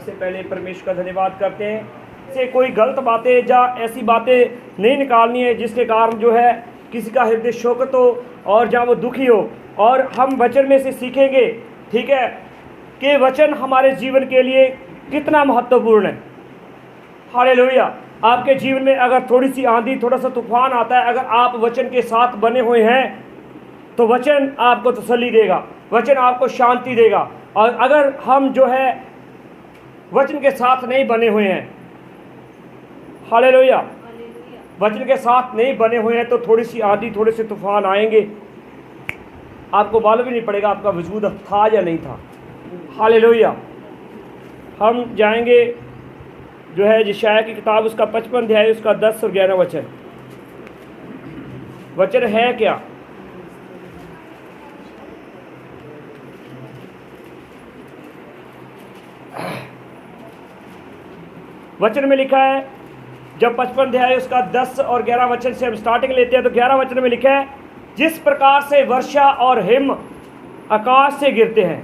सबसे पहले परमेश्वर का धन्यवाद करते हैं से कोई गलत बातें या ऐसी बातें नहीं निकालनी है जिसके कारण जो है किसी का हृदय शोकत हो और जहाँ वो दुखी हो। और हम वचन में से सीखेंगे, ठीक है, कि वचन हमारे जीवन के लिए कितना महत्वपूर्ण है। हालेलुया। आपके जीवन में अगर थोड़ी सी आंधी, थोड़ा सा तूफान आता है, अगर आप वचन के साथ बने हुए हैं तो वचन आपको तसल्ली देगा, वचन आपको शांति देगा। और अगर हम जो है वचन के साथ नहीं बने हुए हैं, हालेलुया, वचन के साथ नहीं बने हुए हैं तो थोड़ी सी आंधी, थोड़े से तूफान आएंगे, आपको मालूम भी नहीं पड़ेगा आपका वजूद था या नहीं था। हालेलुया। हम जाएंगे जो है यशायाह की किताब, उसका 55 अध्याय, उसका 10 और 11 वचन। वचन है क्या? वचन में लिखा है, जब 55 अध्याय उसका 10 और 11 वचन से हम स्टार्टिंग लेते हैं तो 11 वचन में लिखा है, जिस प्रकार से वर्षा और हिम आकाश से गिरते हैं।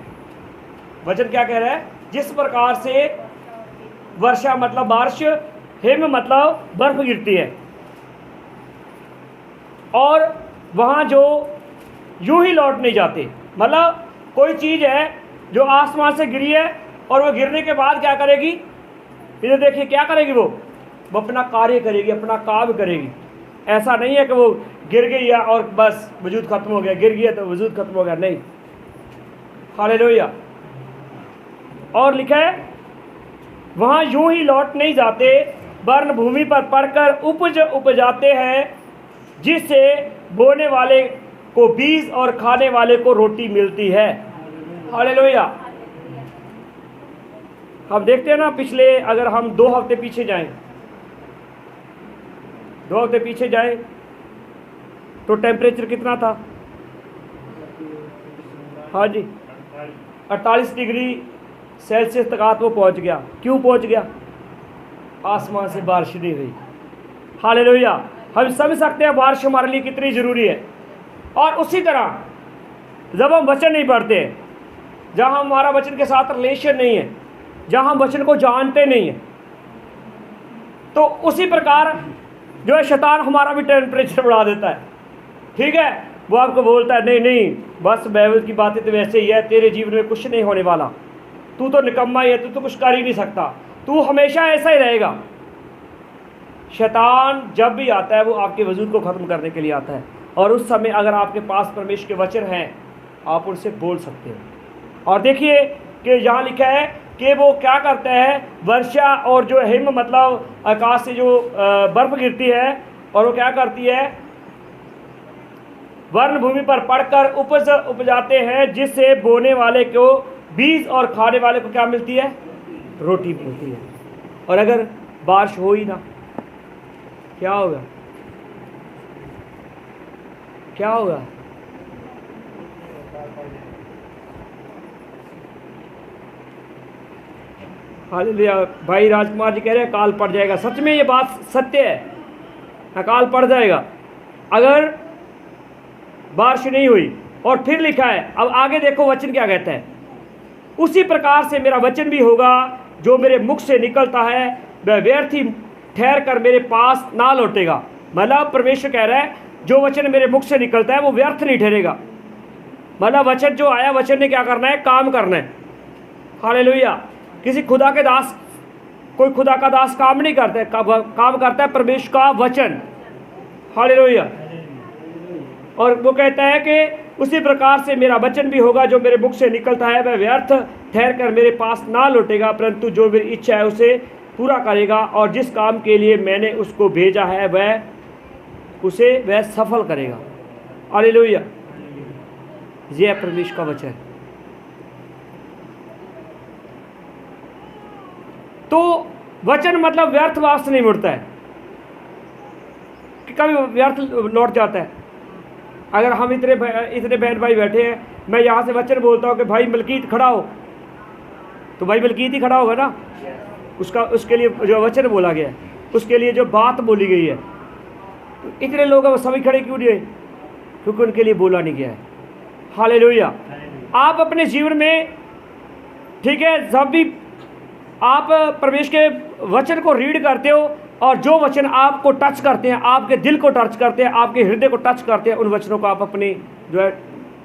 वचन क्या कह रहा है? जिस प्रकार से वर्षा मतलब बारिश, हिम मतलब बर्फ गिरती है, और वहाँ जो यूं ही लौट नहीं जाते। मतलब कोई चीज़ है जो आसमान से गिरी है और वो गिरने के बाद क्या करेगी? इधर देखिए क्या करेगी, वो अपना कार्य करेगी, अपना काम करेगी। ऐसा नहीं है कि वो गिर गई है और बस वजूद खत्म हो गया, गिर गया तो वजूद खत्म हो गया, नहीं। हालेलुया। और लिखा है, वहाँ यूं ही लौट नहीं जाते, वरन भूमि पर पड़कर उपज उपजाते हैं, जिससे बोने वाले को बीज और खाने वाले को रोटी मिलती है। हालेलुया। हम देखते हैं ना, पिछले अगर हम 2 हफ्ते पीछे जाएं, 2 हफ्ते पीछे जाएं तो टेम्परेचर कितना था? हाँ जी, 48 डिग्री सेल्सियस तक वो पहुंच गया। क्यों पहुंच गया? आसमान से बारिश नहीं हुई। हालेलुया। हम समझ सकते हैं बारिश हमारे लिए कितनी ज़रूरी है। और उसी तरह जब हम वचन नहीं पढ़ते, जहाँ हमारा वचन के साथ रिलेशन नहीं है, जहाँ हम वचन को जानते नहीं हैं, तो उसी प्रकार जो है शैतान हमारा भी टेम्परेचर बढ़ा देता है। ठीक है, वो आपको बोलता है नहीं नहीं, बस बाइबल की बातें तो वैसे ही है, तेरे जीवन में कुछ नहीं होने वाला, तू तो निकम्मा ही है, तू तो कुछ कर ही नहीं सकता, तू हमेशा ऐसा ही रहेगा। शैतान जब भी आता है वो आपके वजूद को ख़त्म करने के लिए आता है। और उस समय अगर आपके पास परमेश्वर के वचन हैं, आप उनसे बोल सकते हैं। और देखिए कि यहाँ लिखा है कि वो क्या करता है, वर्षा और जो हिम मतलब आकाश से जो बर्फ़ गिरती है, और वो क्या करती है, वर्ण भूमि पर पड़कर उपज उपजाते हैं, जिससे बोने वाले को बीज और खाने वाले को क्या मिलती है? रोटी मिलती है। और अगर बारिश हो ही ना, क्या होगा? क्या होगा? हालेलुया। भाई राजकुमार जी कह रहे हैं अकाल पड़ जाएगा। सच में ये बात सत्य है, अकाल पड़ जाएगा अगर बारिश नहीं हुई। और फिर लिखा है, अब आगे देखो वचन क्या कहता है, उसी प्रकार से मेरा वचन भी होगा जो मेरे मुख से निकलता है, वह व्यर्थ ही ठहर कर मेरे पास ना लौटेगा। मतलब परमेश्वर कह रहा है जो वचन मेरे मुख से निकलता है वो व्यर्थ नहीं ठहरेगा। मतलब वचन जो आया, वचन ने क्या करना है? काम करना है। हालेलुया। किसी खुदा के दास, कोई खुदा का दास काम नहीं करता है, काम करता है परमेश्वर का वचन। हालेलुया। और वो कहता है कि उसी प्रकार से मेरा वचन भी होगा जो मेरे मुख से निकलता है, वह व्यर्थ ठहर कर मेरे पास ना लौटेगा, परंतु जो मेरी इच्छा है उसे पूरा करेगा, और जिस काम के लिए मैंने उसको भेजा है वह सफल करेगा। हालेलुया। ये है परमेश्वर का वचन। तो वचन मतलब व्यर्थ वापस नहीं मुड़ता है, कि कभी व्यर्थ लौट जाता है। अगर हम इतने बहन भाई बैठे हैं, मैं यहाँ से वचन बोलता हूँ कि भाई मलकीत खड़ा हो, तो भाई मलकीत ही खड़ा होगा ना। उसके लिए जो वचन बोला गया है, उसके लिए जो बात बोली गई है, तो इतने लोग अब सभी खड़े क्यों नहीं? क्योंकि उनके लिए बोला नहीं गया है। हालेलुया। आप अपने जीवन में, ठीक है, जब भी आप परमेश्वर के वचन को रीड करते हो और जो वचन आपको टच करते हैं, आपके दिल को टच करते हैं, आपके हृदय को टच करते हैं, उन वचनों को आप अपने जो है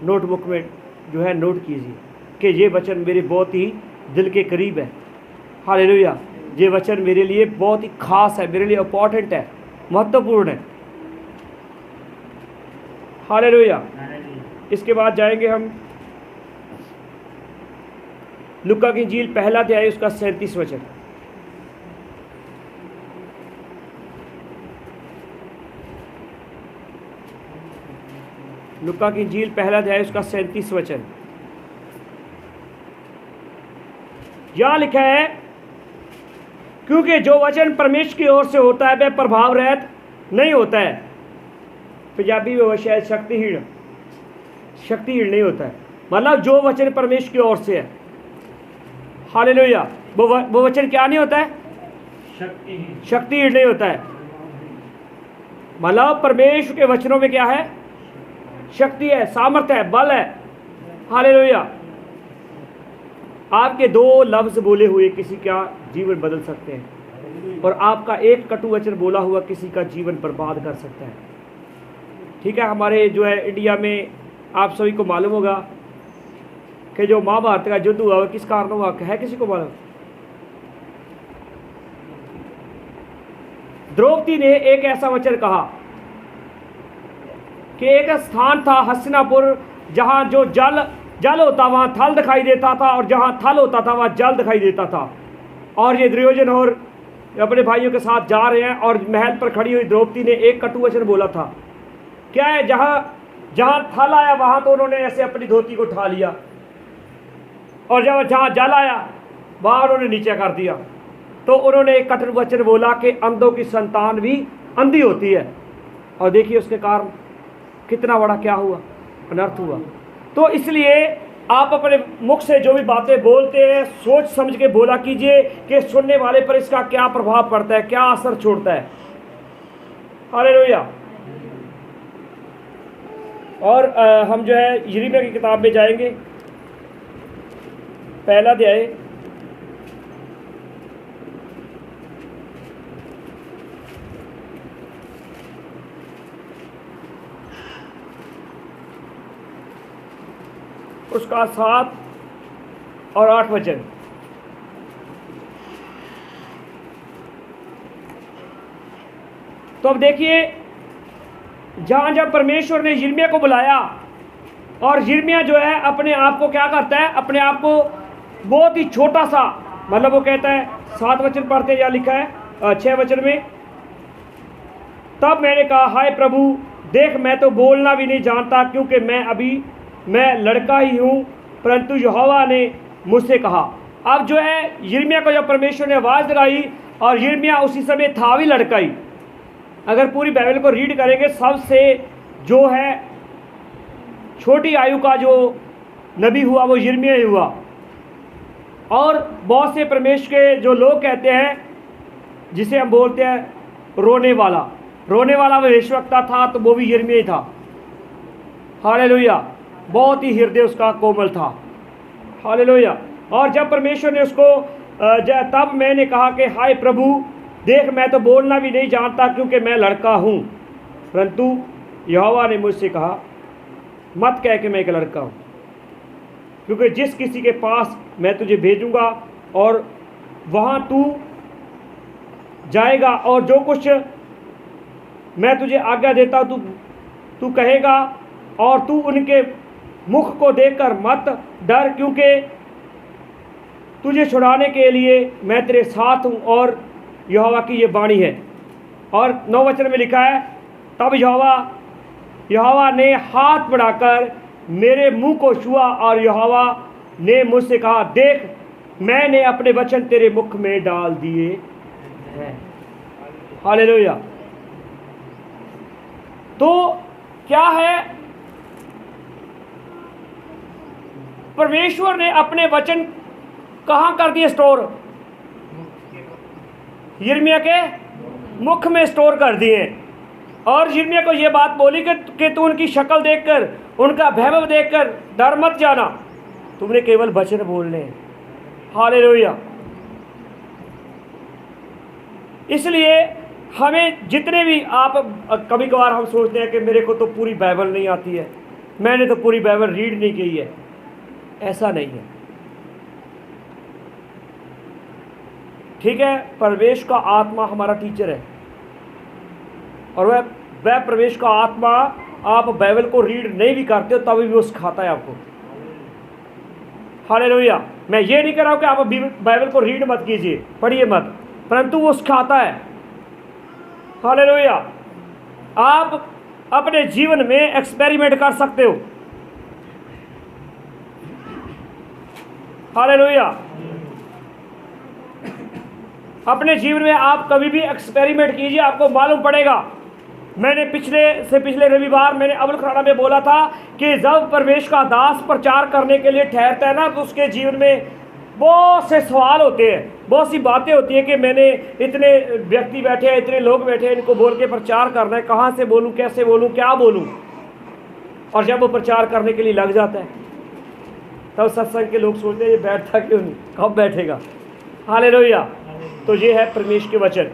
नोटबुक में जो है नोट कीजिए कि ये वचन मेरे बहुत ही दिल के करीब है। हालेलुया, ये वचन मेरे लिए बहुत ही खास है, मेरे लिए इम्पॉर्टेंट है, महत्वपूर्ण है। हालेलुया। इसके बाद जाएंगे हम लूका की इंजील पहला अध्याय उसका 37 वचन। लूका की इंजील पहला अध्याय उसका 37 वचन। यहां लिखा है, क्योंकि जो वचन परमेश्वर की ओर से होता है वह प्रभाव रहित नहीं होता है। पंजाबी में वो शायद शक्तिहीन नहीं होता है, मतलब जो वचन परमेश्वर की ओर से है। हालेलुया। वो वचन क्या नहीं होता है? शक्तिहीन नहीं होता है। मतलब परमेश्वर के वचनों में क्या है? शक्ति है, सामर्थ्य है, बल है। हालेलुया। आपके 2 लफ्ज बोले हुए किसी का जीवन बदल सकते हैं, और आपका एक कटु वचन बोला हुआ किसी का जीवन बर्बाद कर सकता है। ठीक है, हमारे जो है इंडिया में आप सभी को मालूम होगा कि जो महाभारत का युद्ध हुआ किस कारण हुआ है, किसी को मालूम? द्रौपदी ने एक ऐसा वचन कहा कि एक स्थान था हस्तिनापुर, जहां जो जल होता वहां थल दिखाई देता था, और जहां थल होता था वहां जल दिखाई देता था। और ये दुर्योधन और अपने भाइयों के साथ जा रहे हैं, और महल पर खड़ी हुई द्रौपदी ने एक कटु वचन बोला था। क्या है? जहां थल आया वहां तो उन्होंने ऐसे अपनी धोती को उठा लिया, और जहां जल आया वहां उन्होंने नीचे कर दिया। तो उन्होंने एक कटु वचन बोला कि अंधों की संतान भी अंधी होती है। और देखिए उसके कारण कितना बड़ा क्या हुआ, अनर्थ हुआ। तो इसलिए आप अपने मुख से जो भी बातें बोलते हैं सोच समझ के बोला कीजिए कि सुनने वाले पर इसका क्या प्रभाव पड़ता है, क्या असर छोड़ता है। हालेलुया। और हम जो है यिर्मयाह की किताब में जाएंगे, पहला अध्याय उसका 7 और 8 वचन। तो अब देखिए, जब परमेश्वर ने यिर्मयाह को बुलाया, और यिर्मयाह जो है अपने आप को क्या करता है, अपने आप को बहुत ही छोटा सा, मतलब वो कहता है 7 वचन पढ़ते हैं, या लिखा है 6 वचन में, तब मैंने कहा, हाय प्रभु देख, मैं तो बोलना भी नहीं जानता, क्योंकि मैं लड़का ही हूँ। परंतु यहोवा ने मुझसे कहा। अब जो है यिर्मयाह को जब परमेश्वर ने आवाज़ दिलाई, और यिर्मयाह उसी समय था भी लड़का ही। अगर पूरी बाइबल को रीड करेंगे, सबसे जो है छोटी आयु का जो नबी हुआ वो यिर्मयाह ही हुआ। और बहुत से परमेश्वर के जो लोग कहते हैं, जिसे हम बोलते हैं रोने वाला भविष्यवक्ता था, तो वो भी यिर्मयाह था। हालेलुया। बहुत ही हृदय उसका कोमल था। हालेलुया। और जब परमेश्वर ने उसको तब मैंने कहा कि हाय प्रभु देख, मैं तो बोलना भी नहीं जानता, क्योंकि मैं लड़का हूँ। परंतु यहोवा ने मुझसे कहा, मत कह कि मैं एक लड़का हूँ, क्योंकि जिस किसी के पास मैं तुझे भेजूँगा और वहाँ तू जाएगा, और जो कुछ मैं तुझे आज्ञा देता हूँ तू कहेगा, और तू उनके मुख को देखकर मत डर, क्योंकि तुझे छुड़ाने के लिए मैं तेरे साथ हूँ, और यहोवा की ये वाणी है। और 9 वचन में लिखा है, तब यहोवा ने हाथ बढ़ाकर मेरे मुंह को छुआ, और यहोवा ने मुझसे कहा, देख मैंने अपने वचन तेरे मुख में डाल दिए हैं। हालेलुया। तो क्या है, परमेश्वर ने अपने वचन कहाँ कर दिए स्टोर? यिर्मयाह के मुख में स्टोर कर दिए। और यिर्मयाह को ये बात बोली कि तू उनकी शक्ल देखकर, उनका वैभव देखकर डर मत जाना, तुमने केवल वचन बोलने हैं। हालेलुया। इसलिए हमें जितने भी आप कभी कभार हम सोचते हैं कि मेरे को तो पूरी बाइबल नहीं आती है, मैंने तो पूरी बाइबल रीड नहीं की है। ऐसा नहीं है, ठीक है। प्रवेश का आत्मा हमारा टीचर है और वह प्रवेश का आत्मा, आप बाइबल को रीड नहीं भी करते हो तभी भी वो सिखाता है आपको। हालेलुया। मैं ये नहीं कह रहा हूं कि आप बाइबल को रीड मत कीजिए, पढ़िए मत, परंतु वो सिखाता है। हालेलुया। आप अपने जीवन में एक्सपेरिमेंट कर सकते हो। हालेलुया। अपने जीवन में आप कभी भी एक्सपेरिमेंट कीजिए, आपको मालूम पड़ेगा। मैंने पिछले रविवार मैंने अव्वल खराना में बोला था कि जब परमेश का दास प्रचार करने के लिए ठहरता है ना, तो उसके जीवन में बहुत से सवाल होते हैं, बहुत सी बातें होती हैं कि मैंने इतने व्यक्ति बैठे हैं, इतने लोग बैठे हैं, इनको बोल के प्रचार करना है, कहाँ से बोलूँ, कैसे बोलूँ, क्या बोलूँ। और जब वो प्रचार करने के लिए लग जाता है तब सत्संग के लोग सोचते हैं ये बैठता क्यों नहीं, कब बैठेगा। हालेलुया। तो ये है परमेश्वर के वचन।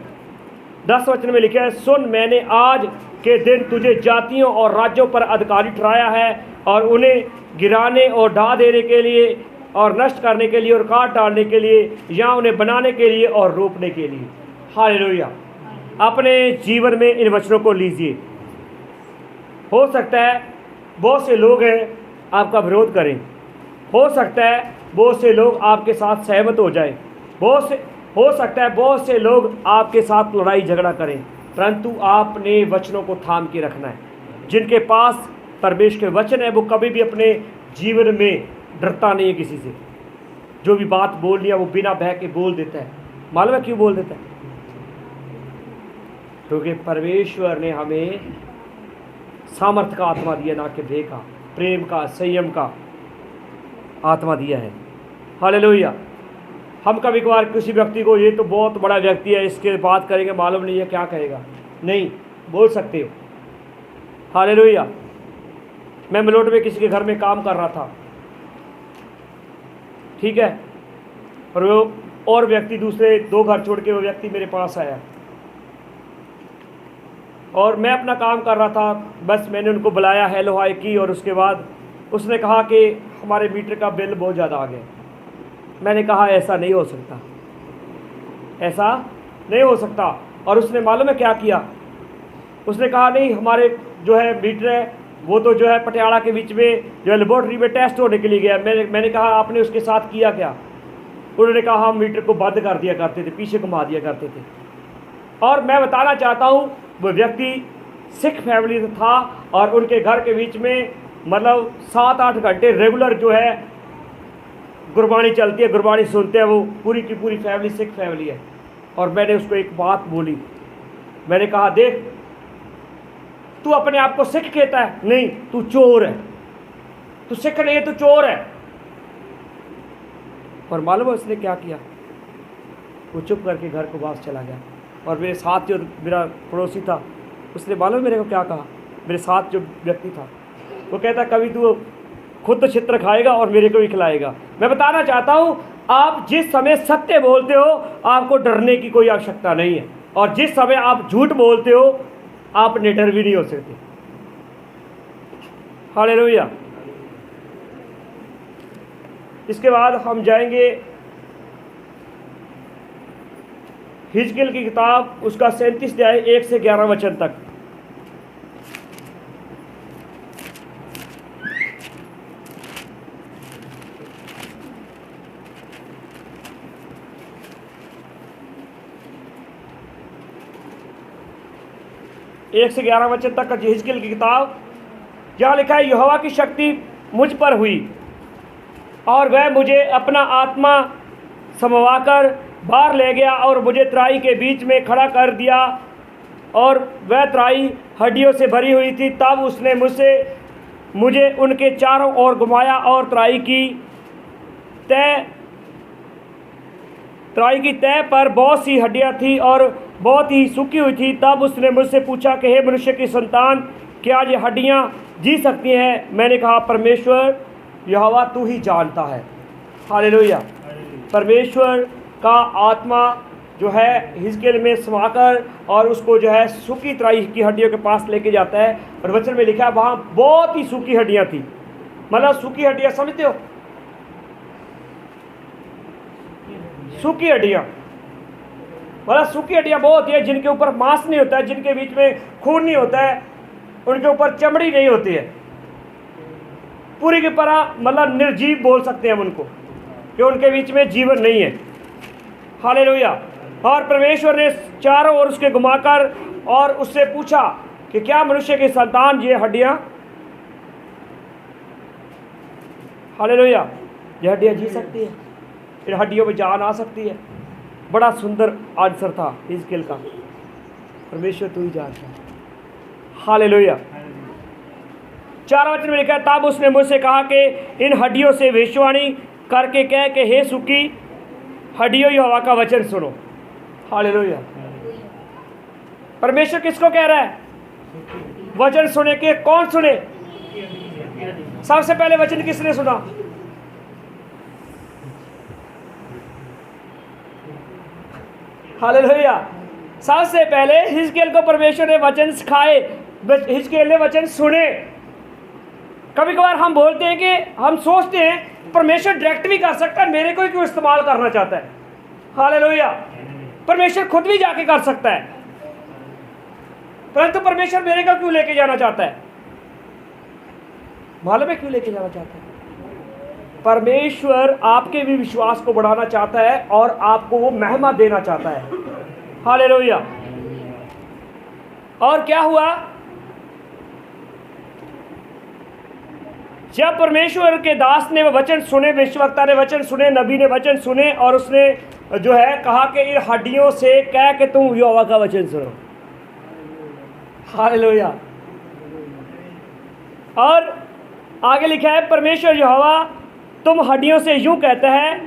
10 वचन में लिखा है, सुन, मैंने आज के दिन तुझे जातियों और राज्यों पर अधिकारी ठहराया है और उन्हें गिराने और ढा देने के लिए और नष्ट करने के लिए और काट डालने के लिए या उन्हें बनाने के लिए और रोपने के लिए। हालेलुया। अपने जीवन में इन वचनों को लीजिए। हो सकता है बहुत से लोग हैं आपका विरोध करें, हो सकता है बहुत से लोग आपके साथ सहमत हो जाएं, हो सकता है बहुत से लोग आपके साथ लड़ाई झगड़ा करें, परंतु आपने वचनों को थाम के रखना है। जिनके पास परमेश्वर के वचन है वो कभी भी अपने जीवन में डरता नहीं है किसी से। जो भी बात बोल लिया वो बिना बह के बोल देता है। मालूम है क्यों बोल देता है? क्योंकि परमेश्वर ने हमें सामर्थ्य का आत्मा दिया, ना कि भय का, प्रेम का, संयम का आत्मा दिया है। हालेलुया। हम कभी कभार किसी व्यक्ति को, ये तो बहुत बड़ा व्यक्ति है, इसके बात करेंगे, मालूम नहीं है क्या कहेगा, नहीं बोल सकते हो। हालेलुया। मैं मलोट में किसी के घर में काम कर रहा था, ठीक है, और वो और व्यक्ति दूसरे 2 घर छोड़ के वो व्यक्ति मेरे पास आया और मैं अपना काम कर रहा था। बस मैंने उनको बुलाया, हेलो हाय की, और उसके बाद उसने कहा कि हमारे मीटर का बिल बहुत ज़्यादा आ गया। मैंने कहा ऐसा नहीं हो सकता, ऐसा नहीं हो सकता। और उसने मालूम है क्या किया? उसने कहा नहीं, हमारे जो है मीटर है वो तो जो है पटियाला के बीच में जो है लेबोरेटरी में टेस्ट होने के लिए गया। मैंने कहा आपने उसके साथ किया क्या? उन्होंने कहा हम मीटर को बंद कर दिया करते थे, पीछे घुमा दिया करते थे। और मैं बताना चाहता हूँ वो व्यक्ति सिख फैमिली से था और उनके घर के बीच में मतलब 7-8 घंटे रेगुलर जो है गुरबानी चलती है, गुरबानी सुनते हैं, वो पूरी की पूरी फैमिली सिख फैमिली है। और मैंने उसको एक बात बोली, मैंने कहा देख, तू अपने आप को सिख कहता है, नहीं तू चोर है, तू सिख नहीं है, तू चोर है। और मालूम है उसने क्या किया? वो चुप करके घर को वापस चला गया। और मेरे साथ जो मेरा पड़ोसी था उसने मालूम मेरे को क्या कहा? मेरे साथ जो व्यक्ति था वो कहता कभी तू खुद तो चित्र खाएगा और मेरे को भी खिलाएगा। मैं बताना चाहता हूँ, आप जिस समय सत्य बोलते हो आपको डरने की कोई आवश्यकता नहीं है, और जिस समय आप झूठ बोलते हो आप निडर भी नहीं हो सकते। हालेलुया। इसके बाद हम जाएंगे हिजकिय्याह की किताब, उसका 37 अध्याय 1 से 11 वचन तक। एक से 11 वचन तक का हिजकिय्याह की किताब, जहाँ लिखा है, यहोवा की शक्ति मुझ पर हुई और वह मुझे अपना आत्मा समवाकर बाहर ले गया और मुझे तराई के बीच में खड़ा कर दिया और वह तराई हड्डियों से भरी हुई थी। तब उसने मुझे उनके चारों ओर घुमाया और तराई की तह पर बहुत सी हड्डियां थी और बहुत ही सूखी हुई थी। तब उसने मुझसे पूछा कि हे मनुष्य की संतान, क्या ये हड्डियां जी सकती हैं? मैंने कहा, परमेश्वर यहोवा तू ही जानता है। हालेलुया। परमेश्वर का आत्मा जो है हिजकेल में समाकर और उसको जो है सूखी तराई की हड्डियों के पास लेके जाता है। और वचन में लिखा है वहाँ बहुत ही सूखी हड्डियाँ थी। मतलब सूखी हड्डियाँ समझते हो, सूखी हड्डियाँ, मतलब सूखी हड्डियाँ बहुत होती है जिनके ऊपर मांस नहीं होता है, जिनके बीच में खून नहीं होता है, उनके ऊपर चमड़ी नहीं होती है, पूरी की तरह मतलब निर्जीव बोल सकते हैं हम उनको, कि उनके बीच में जीवन नहीं है। हालेलुया। और परमेश्वर ने चारों ओर उसके घुमाकर और उससे पूछा कि क्या मनुष्य की संतान ये हड्डियां, हालेलुया, ये हड्डियां जी सकती है, इन हड्डियों में जान आ सकती है। बड़ा सुंदर आंसर था हिजकेल का। परमेश्वर तू ही जानता है। हालेलुया। 4 वचन में लिखा है, तब उसने मुझसे कहा कि इन हड्डियों से भविष्यवाणी करके कह के हे सूखी हड्डियों यहोवा का वचन सुनो। हालेलुया। परमेश्वर किसको कह रहा है? वचन सुने के। कौन सुने? सबसे पहले वचन किसने सुना? हालेलुया। सबसे पहले हिजकेल को परमेश्वर ने वचन सिखाए, हिजकेल ने वचन सुने। कभी कभार हम बोलते हैं कि हम सोचते हैं परमेश्वर डायरेक्ट भी कर सकता है, मेरे को ही क्यों इस्तेमाल करना चाहता है। हालेलुया। परमेश्वर खुद भी जाके कर सकता है, परंतु परमेश्वर मेरे को क्यों लेके जाना चाहता है? मालूम है क्यों लेके जाना चाहता है? परमेश्वर आपके भी विश्वास को बढ़ाना चाहता है और आपको वो महिमा देना चाहता है। हालेलुया। और क्या हुआ? जब परमेश्वर के दास ने वह वचन सुने, भविष्यवक्ता ने वचन सुने, नबी ने वचन सुने, और उसने जो है कहा कि इन हड्डियों से कह के तुम यहोवा का वचन सुनो। हालेलुया। और आगे लिखा है, परमेश्वर यहोवा तुम हड्डियों से यूं कहता है,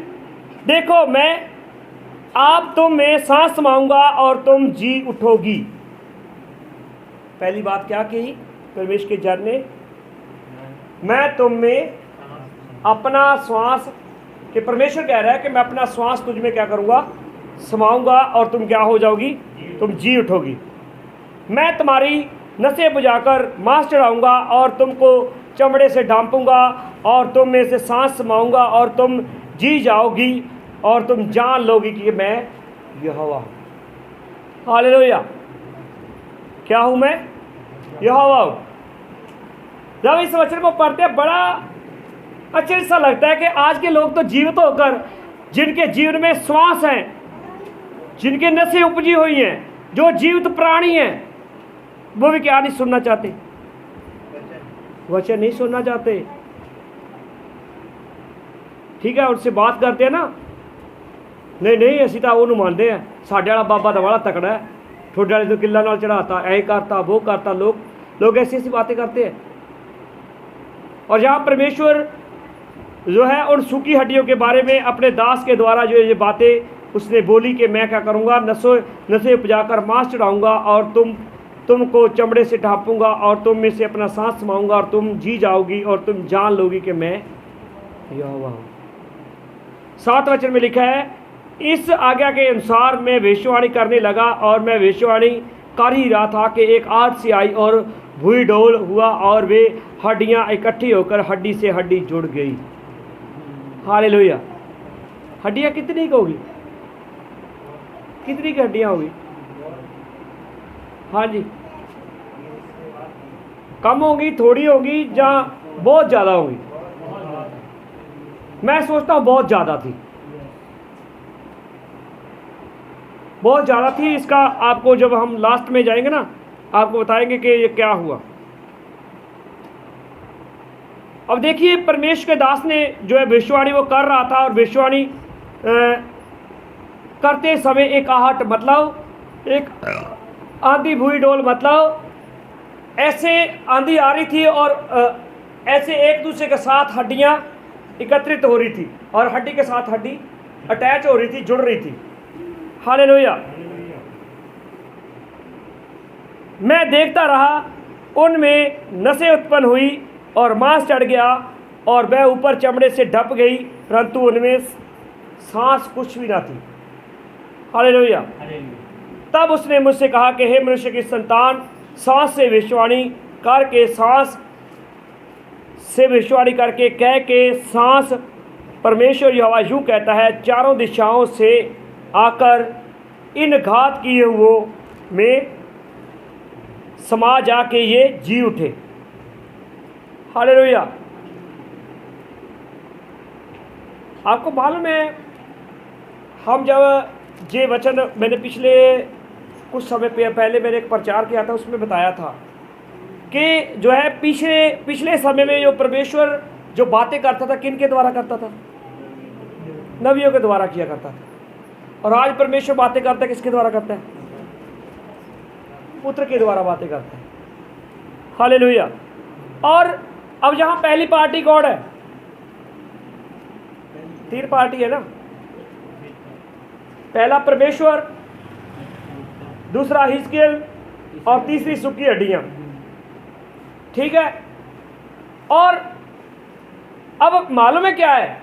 देखो मैं आप तुम में सांस समाऊंगा और तुम जी उठोगी। पहली बात क्या कही परमेश्वर के जन ने? मैं तुम में अपना श्वास, कि परमेश्वर कह रहा है कि मैं अपना श्वास तुझ में क्या करूँगा? समाऊंगा और तुम क्या हो जाओगी? तुम जी उठोगी। मैं तुम्हारी नसें बुझाकर मांस चढ़ाऊँगा और तुमको चमड़े से ढांपूंगा और तुम में से सांस समाऊंगा और तुम जी जाओगी और तुम जान लोगी कि मैं यहोवा हूँ। हालेलुया। क्या हूँ मैं? यहोवा हूँ। जब इस वचन को पढ़ते हैं बड़ा आश्चर्य सा लगता है कि आज के लोग तो जीवित होकर, जिनके जीवन में श्वास हैं, जिनके नसें उपजी हुई हैं, जो जीवित प्राणी हैं, वो भी क्या नहीं सुनना चाहते? वचन नहीं सुनना चाहते। ठीक है, उनसे बात करते हैं ना, नहीं नहीं असी तो वो मानते हैं, साढ़े वाला बाबा तो बड़ा तकड़ा है, थोड़े वाले तो किला नाल चढ़ाता, ऐ करता वो करता। लोग ऐसी ऐसी बातें करते हैं। और जहाँ परमेश्वर जो है उन सूखी हड्डियों के बारे में अपने दास के द्वारा जो ये बातें उसने बोली कि मैं क्या करूँगा? नसें उपजाकर मांस चढ़ाऊँगा और तुमको चमड़े से ढांपूंगा और तुम में से अपना सांस समाऊंगा और तुम जी जाओगी और तुम जान लोगी कि मैं यहोवा हूँ। 7 वचन में लिखा है, इस आज्ञा के अनुसार मैं भविष्यवाणी करने लगा और मैं भविष्यवाणी कर ही रहा था कि एक आग सी आई और भूई डोल हुआ और वे हड्डियाँ इकट्ठी होकर हड्डी से हड्डी जुड़ गई। हालेलुया। हड्डियाँ कितनी की होगी? कितनी की हड्डियाँ होगी? हाँ जी, कम होगी, थोड़ी होगी, जहाँ बहुत ज़्यादा होगी? मैं सोचता हूँ बहुत ज़्यादा थी, बहुत ज़्यादा थी। इसका आपको जब हम लास्ट में जाएंगे ना, आपको बताएंगे कि ये क्या हुआ। अब देखिए, परमेश्वर के दास ने जो है भविष्यवाणी वो कर रहा था, और भविष्यवाणी करते समय एक आहट, मतलब एक आंधी भूई डोल, मतलब ऐसे आंधी आ रही थी और ऐसे एक दूसरे के साथ हड्डियां एकत्रित हो रही थी और हड्डी के साथ हड्डी अटैच हो रही थी, जुड़ रही थी। हालेलुया। मैं देखता रहा, उनमें नसें उत्पन्न हुई और मांस चढ़ गया और वह ऊपर चमड़े से ढप गई, परंतु उनमें सांस कुछ भी ना थी। हालेलुया। तब उसने मुझसे कहा कि हे मनुष्य की संतान, सांस से भविष्यवाणी करके कह के सांस परमेश्वर यहोवा यूँ कहता है, चारों दिशाओं से आकर इन घात किए हुओं में समा जाके ये जी उठे। हालेलुया। आपको मालूम है, हम जब ये वचन मैंने पिछले कुछ समय पहले मैंने एक प्रचार किया था, उसमें बताया था कि जो है पिछले समय में जो परमेश्वर जो बातें करता था, किन के द्वारा करता था? नबियों के द्वारा किया करता था। और आज परमेश्वर बातें करता है, किसके द्वारा करता है? पुत्र के द्वारा बातें करता है। हालेलुया। और अब यहाँ पहली पार्टी कौन है? 3 पार्टी है ना। पहला परमेश्वर, दूसरा हिजकिय्याह और तीसरी सूखी हड्डियां। ठीक है। और अब मालूम है क्या है,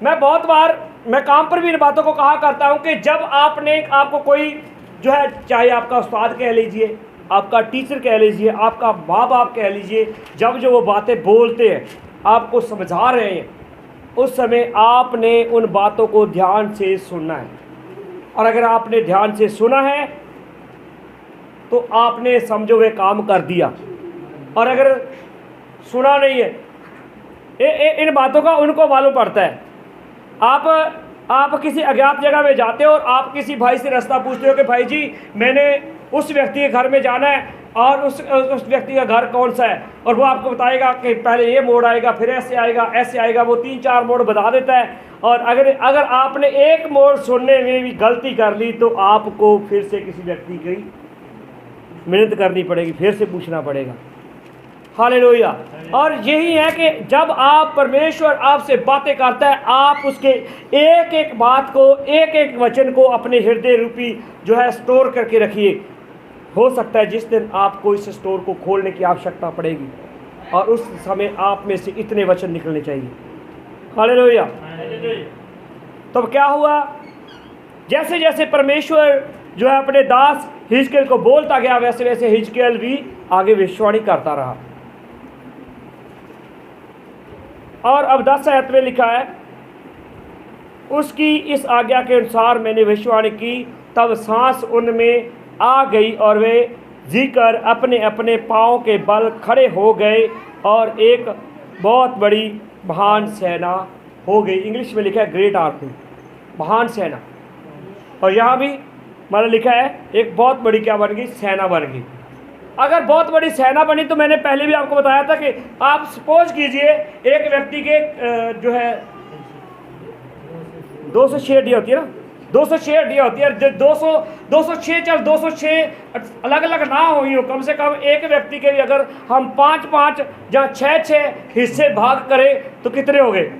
मैं बहुत बार मैं काम पर भी इन बातों को कहा करता हूं कि जब आपको कोई जो है, चाहे आपका उस्ताद कह लीजिए, आपका टीचर कह लीजिए, आपका माँ बाप कह लीजिए, जब जो वो बातें बोलते हैं, आपको समझा रहे हैं, उस समय आपने उन बातों को ध्यान से सुनना है। और अगर आपने ध्यान से सुना है तो आपने समझो वे काम कर दिया। और अगर सुना नहीं है, इन बातों का उनको मालूम पड़ता है। आप किसी अज्ञात जगह में जाते हो और आप किसी भाई से रास्ता पूछते हो कि भाई जी, मैंने उस व्यक्ति के घर में जाना है और उस व्यक्ति का घर कौन सा है, और वो आपको बताएगा कि पहले ये मोड़ आएगा, फिर ऐसे आएगा, वो 3-4 मोड़ बता देता है। और अगर आपने एक मोड़ सुनने में भी गलती कर ली तो आपको फिर से किसी व्यक्ति की मेहनत करनी पड़ेगी, फिर से पूछना पड़ेगा। हालेलुया। और यही है कि जब आप परमेश्वर आपसे बातें करता है, आप उसके एक एक बात को, एक एक वचन को अपने हृदय रूपी जो है स्टोर करके रखिए। हो सकता है जिस दिन आपको इस स्टोर को खोलने की आवश्यकता पड़ेगी और उस समय आप में से इतने वचन निकलने चाहिए। हालेलुया। तो क्या हुआ, जैसे जैसे परमेश्वर जो है अपने दास हिजकिय्याह को बोलता गया, वैसे वैसे हिजकिय्याह भी आगे भविष्यवाणी करता रहा। और अब 10 आयत में लिखा है, उसकी इस आज्ञा के अनुसार मैंने भविष्यवाणी की, तब सांस उनमें आ गई और वे जीकर अपने अपने पाँव के बल खड़े हो गए और एक बहुत बड़ी महान सेना हो गई। इंग्लिश में लिखा है ग्रेट आर्मी, महान सेना। और यहाँ भी मतलब लिखा है एक बहुत बड़ी क्या बन गई? सेना बन गई। अगर बहुत बड़ी सेना बनी तो मैंने पहले भी आपको बताया था कि आप सपोज कीजिए एक व्यक्ति के जो है 206 हड्डियाँ होती है ना, 206 हड्डियाँ होती है। 206 चल 206 अलग अलग ना हुई हो, कम से कम एक व्यक्ति के भी अगर हम 5-5 या 6-6 हिस्से भाग करें तो कितने हो गए?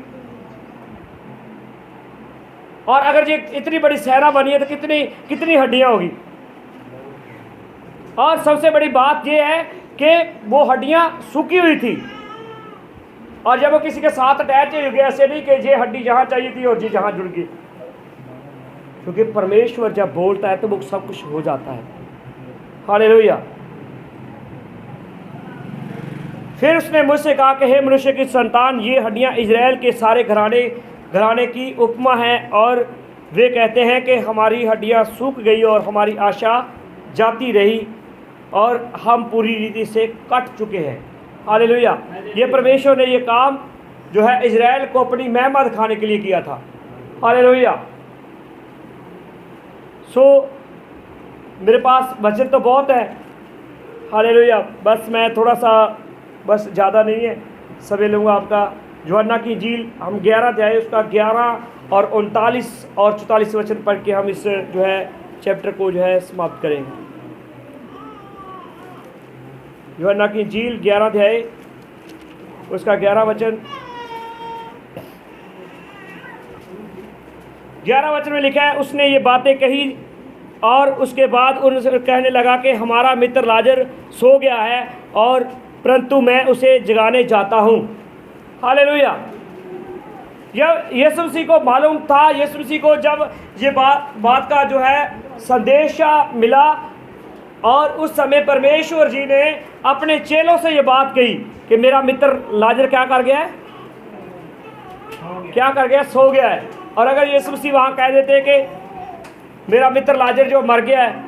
और अगर ये इतनी बड़ी सेना बनी है तो कितनी हड्डियाँ होगी? और सबसे बड़ी बात यह है कि वो हड्डियाँ सूखी हुई थी और जब वो किसी के साथ अटैच हो गया, ऐसे नहीं कि ये हड्डी जहाँ चाहिए थी और जी जहाँ जुड़ गई। क्योंकि परमेश्वर जब बोलता है तो वो सब कुछ हो जाता है। हालेलुया। फिर उसने मुझसे कहा कि हे मनुष्य की संतान, ये हड्डियाँ इजराइल के सारे घराने की उपमा है और वे कहते हैं कि हमारी हड्डियाँ सूख गई और हमारी आशा जाती रही और हम पूरी रीति से कट चुके हैं। हालेलुया। ये परमेश्वर ने ये काम जो है इजराइल को अपनी महिमा दिखाने के लिए किया था। हालेलुया। मेरे पास वचन तो बहुत है। हालेलुया। बस मैं थोड़ा सा, बस ज़्यादा नहीं है, समय लूँगा आपका। यूहन्ना की इंजील हम 11 अध्याय उसका 11 और 39 और 44 वचन पढ़ के हम इस जो है चैप्टर को जो है समाप्त करेंगे। यूहन्ना की इंजील 11 अध्याय उसका 11 वचन 11 वचन में लिखा है, उसने ये बातें कही और उसके बाद उनसे कहने लगा कि हमारा मित्र लाजर सो गया है और परंतु मैं उसे जगाने जाता हूँ। हालेलुया। यीशु मसीह को मालूम था, यीशु मसीह को जब ये बात का जो है संदेशा मिला, और उस समय परमेश्वर जी ने अपने चेलों से ये बात कही कि मेरा मित्र लाजर क्या कर गया है, क्या कर गया, सो गया है। और अगर यीशु मसीह वहाँ कह देते कि मेरा मित्र लाजर जो मर गया है,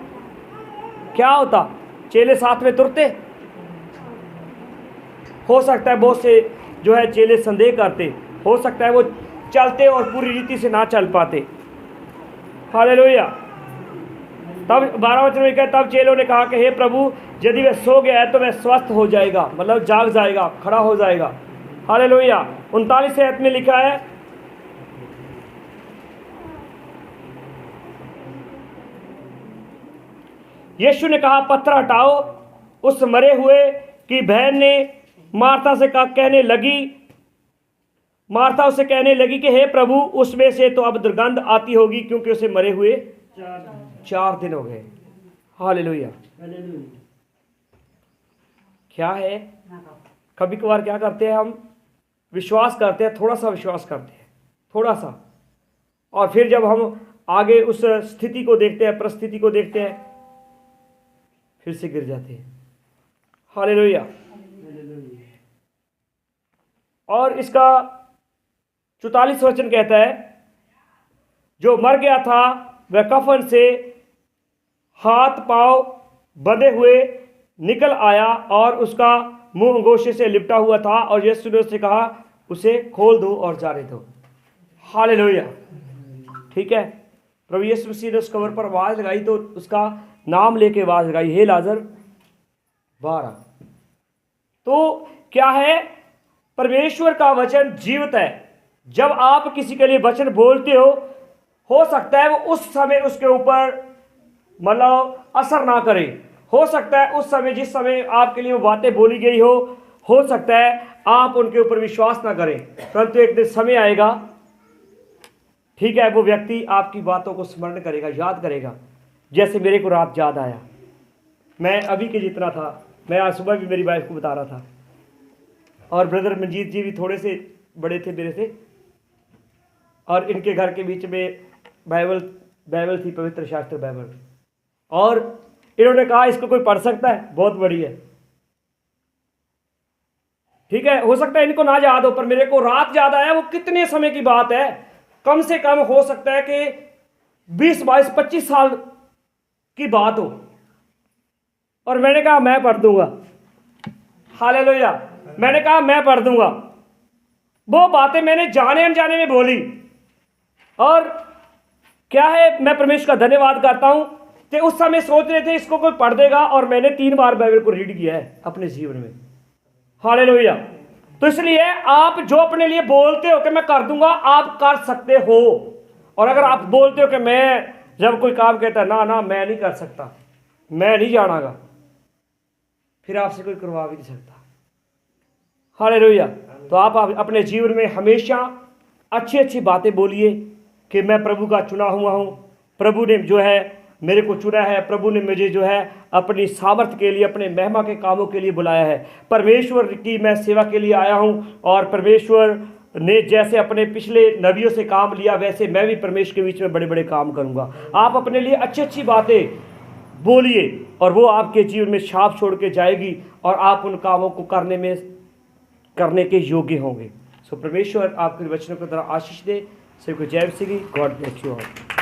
क्या होता? चेले साथ में तुरते? हो सकता है बहुत से जो है चेले संदेह करते, हो सकता है वो चलते और पूरी रीति से ना चल पाते। हालेलुया। तब 12 वचन में कहता, तब चेलों ने कहा कि हे प्रभु, यदि वह सो गया है तो वह स्वस्थ हो जाएगा, मतलब जाग जाएगा, खड़ा हो जाएगा। हालेलुया। 39 आयत में लिखा है, यीशु ने कहा पत्थर हटाओ। उस मरे हुए की बहन ने मार्था से कहने लगी, मार्था उसे कहने लगी कि हे प्रभु, उसमें से तो अब दुर्गंध आती होगी, क्योंकि उसे मरे हुए 4 दिन हो गए। हालेलुया। क्या है, कभी कभार क्या करते हैं हम, विश्वास करते हैं, थोड़ा सा विश्वास करते हैं, थोड़ा सा, और फिर जब हम आगे उस स्थिति को देखते हैं, परिस्थिति को देखते हैं, फिर से गिर जाते हैं। हालेलुया। और इसका 44 वचन कहता है, जो मर गया था वह कफन से हाथ पांव बंधे हुए निकल आया, और उसका मुंह अंगोछे से लिपटा हुआ था, और यीशु ने उससे कहा, उसे खोल दो और जाने दो। हालेलुया। ठीक है, प्रभु यीशु मसीह ने उस कब्र पर आवाज लगाई, तो उसका नाम लेके आवाज लगाई, हे लाजर बाहर आ। तो क्या है, परमेश्वर का वचन जीवित है। जब आप किसी के लिए वचन बोलते हो सकता है वो उस समय उसके ऊपर मतलब असर ना करे, हो सकता है उस समय जिस समय आपके लिए वो बातें बोली गई हो सकता है आप उनके ऊपर विश्वास ना करें, परंतु एक दिन समय आएगा, ठीक है, वो व्यक्ति आपकी बातों को स्मरण करेगा, याद करेगा। जैसे मेरे को रात याद आया, मैं अभी के जितना था, मैं आज सुबह भी मेरी वाइफ को बता रहा था, और ब्रदर मंजीत जी भी थोड़े से बड़े थे मेरे से, और इनके घर के बीच में बाइबल थी, पवित्र शास्त्र बाइबल, और इन्होंने कहा इसको कोई पढ़ सकता है, बहुत बड़ी है। ठीक है, हो सकता है इनको ना याद हो, पर मेरे को रात याद आया। वो कितने समय की बात है, कम से कम हो सकता है कि 20, 22, 25 साल की बात हो, और मैंने कहा मैं पढ़ दूंगा। हालेलुया। मैंने कहा मैं पढ़ दूंगा। वो बातें मैंने जाने अनजाने में बोली, और क्या है, मैं परमेश्वर का धन्यवाद करता हूं कि उस समय सोच रहे थे इसको कोई पढ़ देगा, और मैंने 3 बार बाइबल को रीड किया है अपने जीवन में। हालेलुया। तो इसलिए आप जो अपने लिए बोलते हो कि मैं कर दूंगा, आप कर सकते हो। और अगर आप बोलते हो कि मैं, जब कोई काम कहता है ना मैं नहीं कर सकता, मैं नहीं जानागा, फिर आपसे कोई करवा भी नहीं सकता। हालेलुया। तो आप अपने जीवन में हमेशा अच्छी अच्छी बातें बोलिए कि मैं प्रभु का चुना हुआ हूँ, प्रभु ने जो है मेरे को चुना है, प्रभु ने मुझे जो है अपनी सामर्थ्य के लिए, अपने महिमा के कामों के लिए बुलाया है, परमेश्वर की मैं सेवा के लिए आया हूँ, और परमेश्वर ने जैसे अपने पिछले नबियों से काम लिया, वैसे मैं भी परमेश्वर के बीच में बड़े बड़े काम करूँगा। आप अपने लिए अच्छी अच्छी बातें बोलिए, और वो आपके जीवन में छाप छोड़ के जाएगी, और आप उन कामों को करने के योग्य होंगे। सो परमेश्वर आपके वचनों को तरह आशीष दे। सबको जय मसीह की। God bless you all.